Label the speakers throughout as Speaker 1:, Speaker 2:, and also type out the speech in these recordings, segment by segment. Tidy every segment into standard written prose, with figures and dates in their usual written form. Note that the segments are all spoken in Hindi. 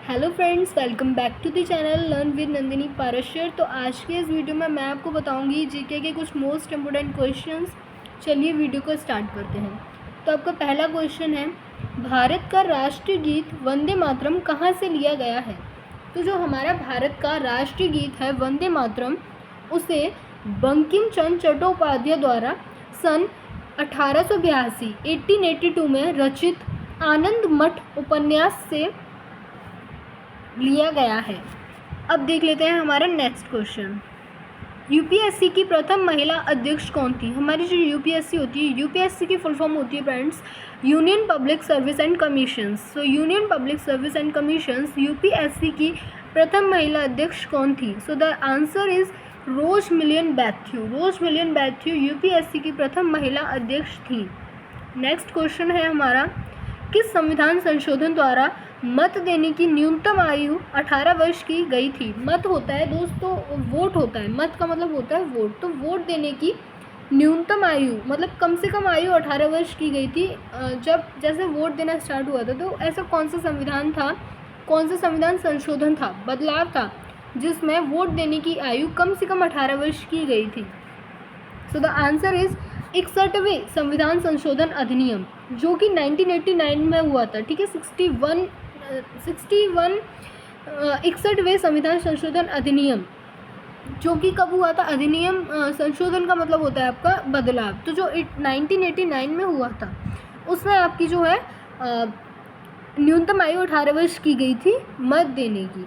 Speaker 1: Hello friends, welcome back to the channel learn with Nandini Parashar. तो आज के इस वीडियो में मैं आपको बताऊंगी जीके के कुछ मोस्ट इम्पोर्टेंट क्वेश्चंस। चलिए वीडियो को स्टार्ट करते हैं। तो आपका पहला क्वेश्चन है, भारत का राष्ट्रीय गीत वंदे मातरम कहाँ से लिया गया है? तो जो हमारा भारत का राष्ट्रीय गीत है वंदे मातरम, उसे बंकिम चंद्र चट्टोपाध्याय द्वारा सन 1882 में रचित आनंद मठ उपन्यास से लिया गया है। अब देख लेते हैं हमारा नेक्स्ट क्वेश्चन। यूपीएससी की प्रथम महिला अध्यक्ष कौन थी? हमारी जो यूपीएससी होती है, यूपीएससी की फुल फॉर्म होती है friends union public service and commissions. So union public service and commissions UPSC की प्रथम महिला अध्यक्ष कौन थी? So the answer is Rose Millian Mathew. Rose Millian Mathew UPSC की प्रथम महिला अध्यक्ष थी। नेक्स्ट क्वेश्चन है हमारा, किस संविधान संशोधन द्वारा मत देने की न्यूनतम आयु 18 वर्ष की गई थी? मत होता है दोस्तों, वोट होता है, मत का मतलब होता है वोट। तो वोट देने की न्यूनतम आयु मतलब कम से कम आयु 18 वर्ष की गई थी। जब जैसे वोट देना स्टार्ट हुआ था, तो ऐसा कौन सा संविधान था, कौन सा संविधान संशोधन था, बदलाव था, जिसमें वोट देने की आयु कम से कम 18 वर्ष की गई थी? सो द आंसर इज 61वें संविधान संशोधन अधिनियम, जो कि 1989 में हुआ था। ठीक है, 61वें संविधान संशोधन अधिनियम, जो कि कब हुआ था? अधिनियम संशोधन का मतलब होता है आपका बदलाव। तो जो 1989 में हुआ था, उसमें आपकी जो है न्यूनतम आयु 18 वर्ष की गई थी मत देने की।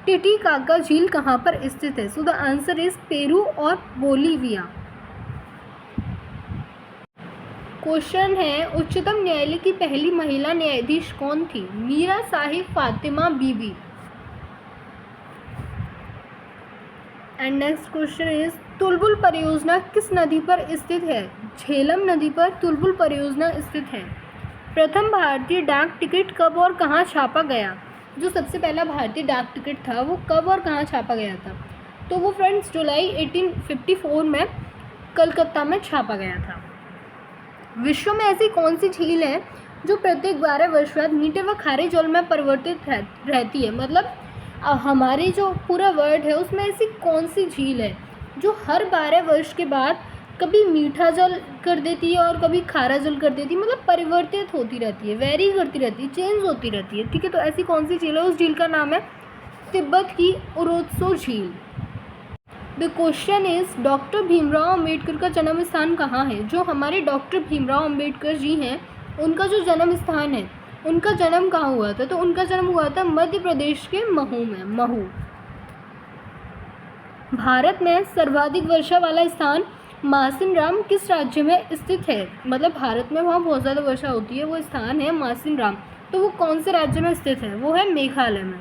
Speaker 1: टिटिकाका झील कहाँ पर स्थित है? So the answer is Peru और बोलीविया। क्वेश्चन है, उच्चतम न्यायालय की पहली महिला न्यायाधीश कौन थी? Meera Sahib Fathima Beevi. And next question is, Tulbul परियोजना किस नदी पर स्थित है? झेलम नदी पर तुलबुल परियोजना स्थित है। प्रथम भारतीय डाक टिकट कब और कहाँ छापा गया? जो सबसे पहला भारतीय डाक टिकट था वो कब और कहाँ छापा गया था? तो वो फ्रेंड्स जुलाई 1854 में कलकत्ता में छापा गया था। विश्व में ऐसी कौन सी झील है जो प्रत्येक 12 वर्ष बाद मीठे व खारे जल में परिवर्तित रहती है? मतलब हमारी जो पूरा वर्ल्ड है उसमें ऐसी कौन सी झील है जो हर 12 वर्ष के बाद कभी मीठा जल कर देती है और कभी खारा जल कर देती है, मतलब परिवर्तित होती रहती है, वेरी करती रहती है, चेंज होती रहती है। ठीक है, तो ऐसी कौन सी झील है? उस झील का नाम है तिब्बत की ओरोत्सो झील। The question is, doctor Bhimrao Ambedkar का जन्म स्थान कहाँ है? जो हमारे डॉक्टर भीमराव अंबेडकर जी हैं, उनका जो जन्म स्थान है, उनका जन्म कहाँ हुआ था? तो उनका जन्म हुआ था मध्य प्रदेश के महू में। महू। भारत में सर्वाधिक वर्षा वाला स्थान मासिनराम किस राज्य में स्थित है? मतलब भारत में वहाँ बहुत ज़्यादा वर्षा होती है, वो स्थान है मासिनराम। तो वो कौन से राज्य में स्थित है? वो है मेघालय में।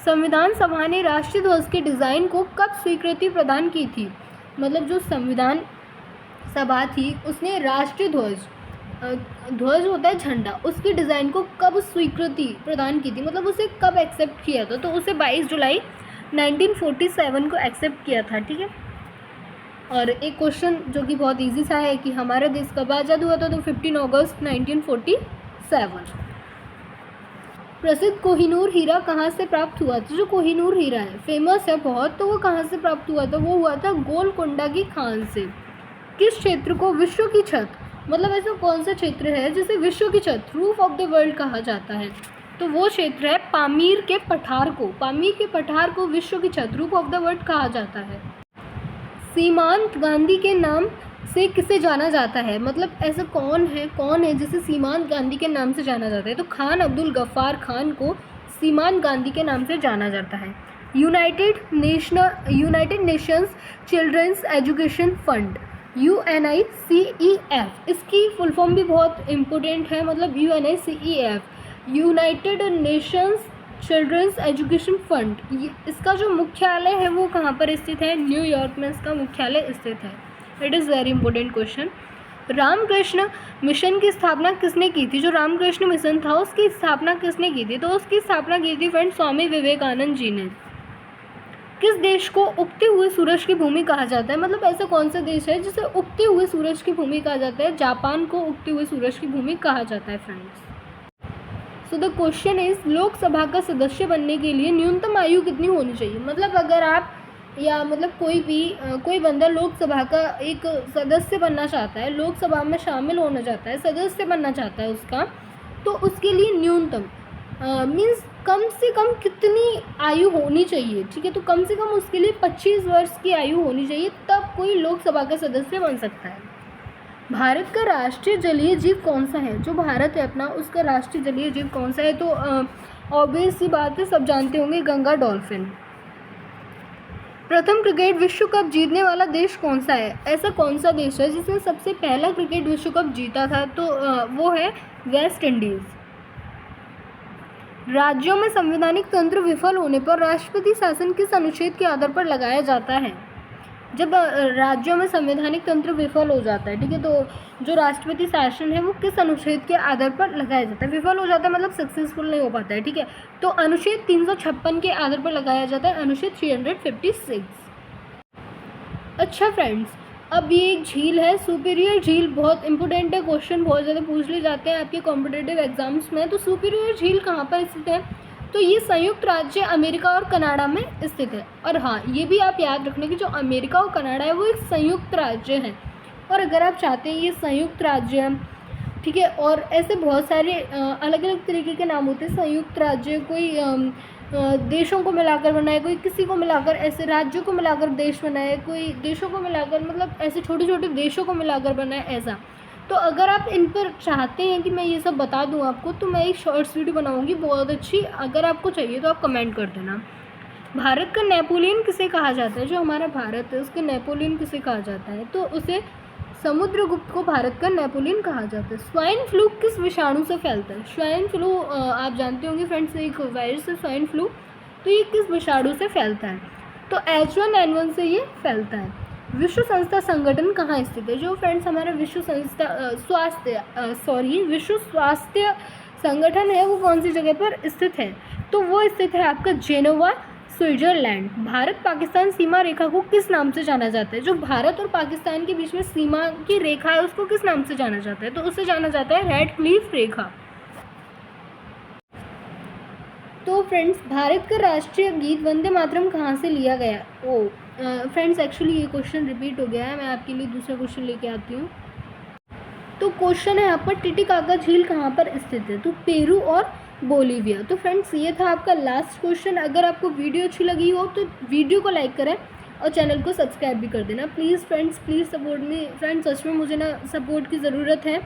Speaker 1: संविधान सभा ने राष्ट्रीय ध्वज के डिज़ाइन को कब स्वीकृति प्रदान की थी? मतलब जो संविधान सभा थी उसने राष्ट्रीय ध्वज होता है झंडा, उसकी डिज़ाइन को कब स्वीकृति प्रदान की थी? मतलब उसे कब एक्सेप्ट किया था? तो उसे 22 जुलाई 1947 को एक्सेप्ट किया था। ठीक है, और एक क्वेश्चन जो कि बहुत इजी सा है कि हमारा देश कब आज़ाद हुआ था? तो 15 अगस्त 1947। प्रसिद्ध कोहिनूर हीरा कहाँ से प्राप्त हुआ था? जो कोहिनूर हीरा है, फेमस है बहुत, तो वो कहाँ से प्राप्त हुआ था? वो हुआ था गोलकोंडा की खान से। किस क्षेत्र को विश्व की छत, मतलब ऐसा कौन सा क्षेत्र है जिसे विश्व की छत, रूफ ऑफ द वर्ल्ड कहा जाता है? तो वो क्षेत्र है पामीर के पठार को। पामीर के पठार को विश्व की छत, रूफ ऑफ द वर्ल्ड कहा जाता है। सीमांत गांधी के नाम से किसे जाना जाता है? मतलब ऐसा कौन है जिसे सीमांत गांधी के नाम से जाना जाता है? तो खान अब्दुल गफ्फार खान को सीमांत गांधी के नाम से जाना जाता है। United Nations Children's Education Fund, UNICEF, इसकी फुल फॉर्म भी बहुत इम्पोर्टेंट है। मतलब UNICEF, United Nations Children's Education Fund, इसका जो मुख्यालय है वो कहाँ पर स्थित है? न्यूयॉर्क में इसका मुख्यालय स्थित है। It is very important question. Ramakrishna Mission की स्थापना किसने की थी? जो रामकृष्ण मिशन था उसकी स्थापना किसने की थी? तो उसकी स्थापना की थी फ्रेंड स्वामी विवेकानंद जी ने। किस देश को उगते हुए सूरज की भूमि कहा जाता है? मतलब ऐसा कौन सा देश है जिसे उगते हुए सूरज की भूमि कहा जाता है? जापान को उगते हुए सूरज की भूमि कहा जाता है friends. So the question is Lok Sabha का सदस्य बनने के लिए न्यूनतम आयु कितनी होनी चाहिए। मतलब अगर आप या मतलब कोई बंदा लोकसभा का एक सदस्य बनना चाहता है, लोकसभा में शामिल होना चाहता है, सदस्य बनना चाहता है उसका, तो उसके लिए न्यूनतम मीन्स कम से कम कितनी आयु होनी चाहिए। ठीक है, तो कम से कम उसके लिए 25 वर्ष की आयु होनी चाहिए, तब कोई लोकसभा का सदस्य बन सकता है। भारत का राष्ट्रीय जलीय जीव कौन सा है? जो भारत है अपना, उसका राष्ट्रीय जलीय जीव कौन सा है? तो ऑब्वियस सी बात है, सब जानते होंगे, गंगा डॉल्फिन। प्रथम क्रिकेट विश्व कप जीतने वाला देश कौन सा है? ऐसा कौन सा देश है जिसने सबसे पहला क्रिकेट विश्व कप जीता था? तो वो है वेस्ट इंडीज़। राज्यों में संवैधानिक तंत्र विफल होने पर राष्ट्रपति शासन किस अनुच्छेद के आधार पर लगाया जाता है? जब राज्यों में संवैधानिक तंत्र विफल हो जाता है, ठीक है, तो जो राष्ट्रपति शासन है वो किस अनुच्छेद के आधार पर लगाया जाता है? विफल हो जाता है मतलब सक्सेसफुल नहीं हो पाता है। ठीक है, तो अनुच्छेद 356 के आधार पर लगाया जाता है, अनुच्छेद 356। अच्छा फ्रेंड्स, अब ये एक झील है, सुपीरियर झील, बहुत इंपॉर्टेंट है, क्वेश्चन बहुत ज़्यादा पूछ लिए जाते हैं आपके कॉम्पिटिटिव एग्जाम्स में। तो सुपीरियर झील कहाँ पर स्थित है? तो ये संयुक्त राज्य अमेरिका और कनाडा में स्थित है। और हाँ, ये भी आप याद रखना कि जो अमेरिका और कनाडा है वो एक संयुक्त राज्य है, और अगर आप चाहते हैं ये संयुक्त राज्य है, ठीक है, और ऐसे बहुत सारे अलग अलग तरीके के नाम होते हैं संयुक्त राज्य। कोई देशों को मिलाकर बना है, कोई किसी को मिलाकर, ऐसे राज्यों को मिलाकर देश बना है, कोई देशों को मिलाकर, मतलब ऐसे छोटे छोटे देशों को मिलाकर बना है, ऐसा। तो अगर आप इन पर चाहते हैं कि मैं ये सब बता दूं आपको, तो मैं एक शॉर्ट्स वीडियो बनाऊंगी बहुत अच्छी, अगर आपको चाहिए तो आप कमेंट कर देना। भारत का नेपोलियन किसे कहा जाता है? जो हमारा भारत है उसके नेपोलियन किसे कहा जाता है? तो उसे समुद्रगुप्त को भारत का नेपोलियन कहा जाता है। स्वाइन फ्लू किस विषाणु से फैलता है? स्वाइन फ्लू आप जानते होंगे फ्रेंड्स, एक वायरस है स्वाइन फ्लू। तो ये किस विषाणु से फैलता है? तो H1N1 से ये फैलता है। विश्व संस्था संगठन कहाँ स्थित है? जो फ्रेंड्स हमारा विश्व स्वास्थ्य संगठन है वो कौन सी जगह पर स्थित है? तो वो स्थित है आपका जेनेवा, स्विट्जरलैंड। भारत पाकिस्तान सीमा रेखा को किस नाम से जाना जाता है? जो भारत और पाकिस्तान के बीच में सीमा की रेखा है उसको किस नाम से जाना जाता है? तो उसे जाना जाता है रेड क्लिफ रेखा। तो फ्रेंड्स, भारत का राष्ट्रीय गीत वंदे मातरम कहाँ से लिया गया? फ्रेंड्स एक्चुअली ये क्वेश्चन रिपीट हो गया है, मैं आपके लिए दूसरा क्वेश्चन लेके आती हूँ। तो क्वेश्चन है यहाँ पर, टिटिकाका झील कहाँ पर स्थित है? तो पेरू और बोलीविया। तो फ्रेंड्स ये था आपका लास्ट क्वेश्चन। अगर आपको वीडियो अच्छी लगी हो तो वीडियो को लाइक करें और चैनल को सब्सक्राइब भी कर देना please friends, please support me friends. सच में मुझे ना सपोर्ट की ज़रूरत है,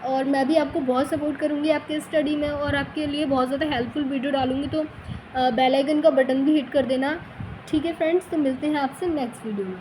Speaker 1: और मैं भी आपको बहुत सपोर्ट करूँगी आपके स्टडी में, और आपके लिए बहुत ज़्यादा हेल्पफुल वीडियो डालूँगी। तो बेल आइकन का बटन भी हिट कर देना। ठीक है फ्रेंड्स, तो मिलते हैं आपसे नेक्स्ट वीडियो में।